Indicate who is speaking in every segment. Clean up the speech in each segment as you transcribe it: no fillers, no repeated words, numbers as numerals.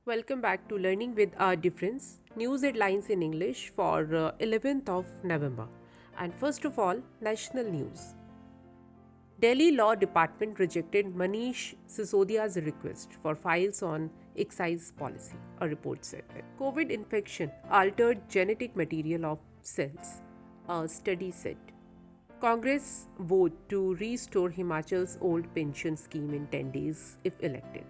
Speaker 1: Welcome back to Learning with a Difference, news headlines in English for 11th of November. And first of all, national news. Delhi Law Department rejected Manish Sisodia's request for files on excise policy, a report said. COVID infection altered genetic material of cells, a study said. Congress vote to restore Himachal's old pension scheme in 10 days if elected.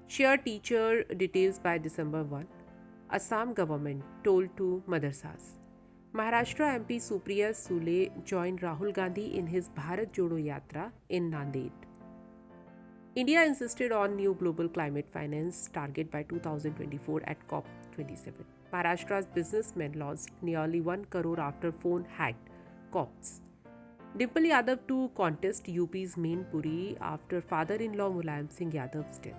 Speaker 1: Share teacher details by December 1. Assam government told to madrasas. Maharashtra MP Supriya Sule joined Rahul Gandhi in his Bharat Jodo Yatra in Nanded. India insisted on new global climate finance target by 2024 at COP27. Maharashtra's businessmen lost nearly 1 crore after phone hacked. COPs. Dimple Yadav to contest UP's Mainpuri after father-in-law Mulayam Singh Yadav's death.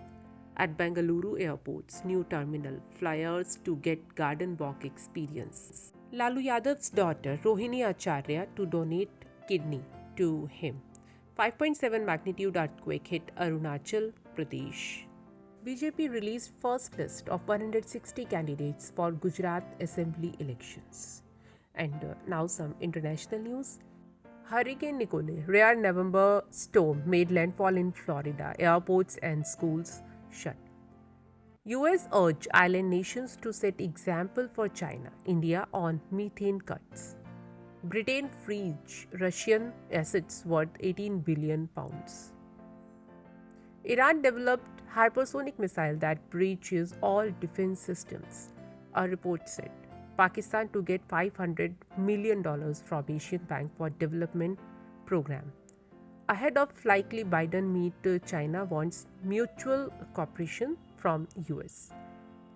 Speaker 1: At Bengaluru airport's new terminal, flyers to get garden walk experience. Lalu Yadav's daughter Rohini Acharya to donate kidney to him. 5.7 magnitude earthquake hit Arunachal Pradesh. BJP released first list of 160 candidates for Gujarat Assembly elections. And now some international news. Hurricane Nicole, rare November storm, made landfall in Florida. Airports and schools shut. US urged island nations to set example for China, India on methane cuts. Britain frees Russian assets worth 18 billion pounds. Iran developed hypersonic missile that breaches all defense systems, a report said. Pakistan to get $500 million from Asian Bank for Development Program. Ahead of likely Biden meet, China wants mutual cooperation from US.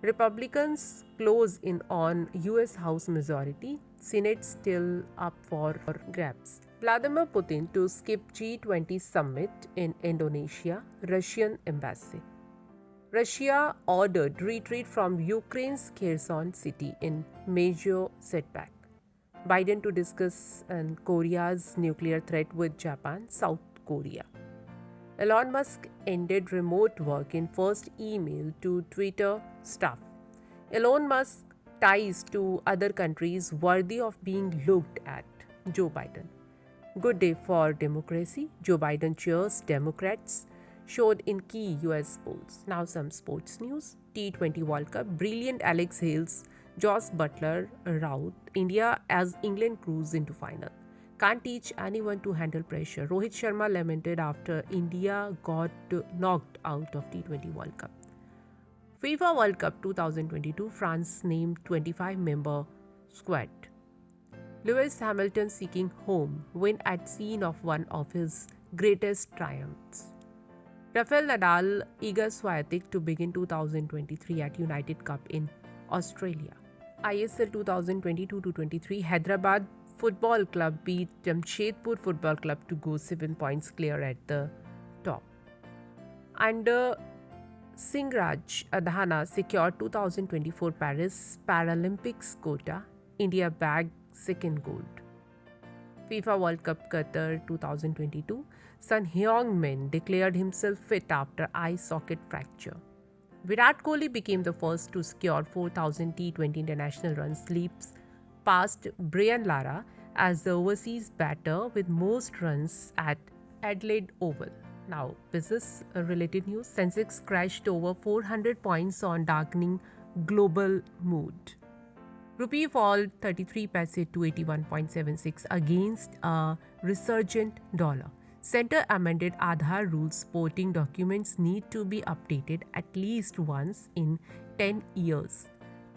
Speaker 1: Republicans close in on US House majority, Senate still up for grabs. Vladimir Putin to skip G20 summit in Indonesia, Russian embassy. Russia ordered retreat from Ukraine's Kherson city in major setback. Biden to discuss Korea's nuclear threat with Japan, South Korea. Elon Musk ended remote work in first email to Twitter staff. Elon Musk ties to other countries worthy of being looked at. Joe Biden. Good day for democracy. Joe Biden cheers Democrats showed in key US polls. Now some sports news. T20 World Cup. Brilliant Alex Hales, Josh Butler rout India as England cruise into final. Can't teach anyone to handle pressure. Rohit Sharma lamented after India got knocked out of T20 World Cup. FIFA World Cup 2022, France named 25-member squad. Lewis Hamilton seeking home, win at scene of one of his greatest triumphs. Rafael Nadal eager Swiatek to begin 2023 at United Cup in Australia. ISL 2022-23, Hyderabad Football Club beat Jamshedpur Football Club to go 7 points clear at the top. Under Singraj Adhana secured 2024 Paris Paralympics quota. India bagged second gold. FIFA World Cup Qatar 2022, Sun Heung-min declared himself fit after eye socket fracture. Virat Kohli became the first to secure 4,000 T20 international runs, leaps past Brian Lara as the overseas batter with most runs at Adelaide Oval. Now, business-related news. Sensex crashed over 400 points on darkening global mood. Rupee fall 33 paise to 81.76 against a resurgent dollar. Center amended Aadhaar rules. Supporting documents need to be updated at least once in 10 years.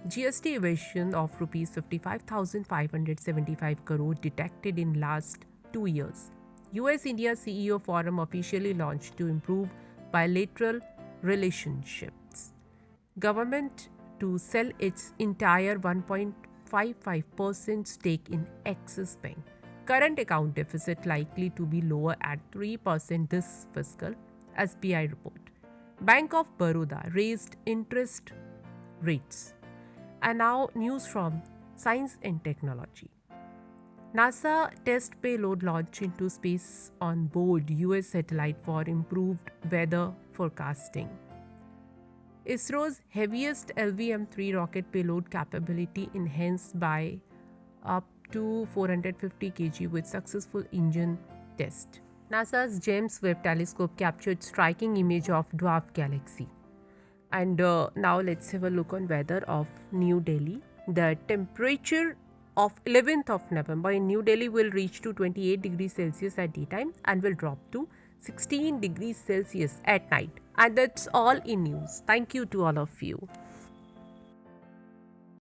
Speaker 1: GST evasion of Rs 55,575 crore detected in last 2 years. US-India CEO Forum officially launched to improve bilateral relationships. Government to sell its entire 1.55% stake in Axis Bank. Current account deficit likely to be lower at 3% this fiscal, SBI report. Bank of Baroda raised interest rates. And now news from science and technology. NASA test payload launched into space on board US satellite for improved weather forecasting. ISRO's heaviest LVM-3 rocket payload capability enhanced by up to 450 kg with successful engine test. NASA's James Webb Telescope captured striking image of dwarf galaxy. And now let's have a look on weather of New Delhi. The temperature of 11th of November in New Delhi will reach to 28 degrees Celsius at daytime and will drop to 16 degrees Celsius at night. And that's all in news. Thank you to all of you.